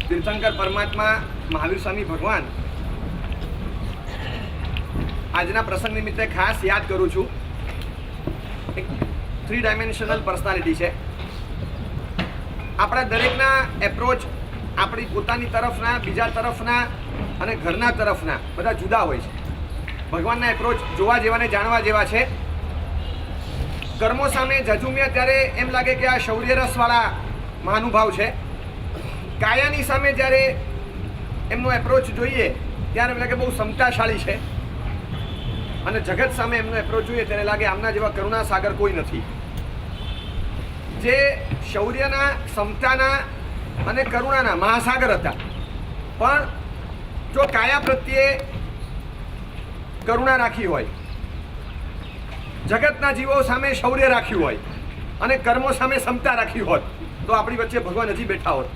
તીર્થંકર પરમાત્મા મહાવીર સ્વામી ભગવાન આજના પ્રસંગ નિમિત્તે ખાસ યાદ કરું છું. એક 3 ડાયમેન્શનલ પર્સનાલિટી છે. આપણા દરેકના એપ્રોચ આપણી પોતાની તરફના, બીજા તરફના અને ઘરના તરફના બધા જુદા હોય છે. ભગવાનના એપ્રોચ જોવા જેવા ને જાણવા જેવા છે. કર્મો સામે ઝઝુમ્યા ત્યારે એમ લાગે કે આ શૌર્ય રસવાળા મહાનુભાવ છે. કાયાની સામે જ્યારે એમનો એપ્રોચ જોઈએ ત્યારે એમ લાગે બહુ ક્ષમતાશાળી છે. અને જગત સામે એમનો એપ્રોચ જોઈએ ત્યારે લાગે આમના જેવા કરુણા સાગર કોઈ નથી. જે શૌર્યના, ક્ષમતાના અને કરુણાના મહાસાગર હતા, પણ જો કાયા પ્રત્યે કરુણા રાખી હોય, જગતના જીવો સામે શૌર્ય રાખ્યું હોય અને કર્મો સામે ક્ષમતા રાખી હોત તો આપણી વચ્ચે ભગવાન હજી બેઠા હોત.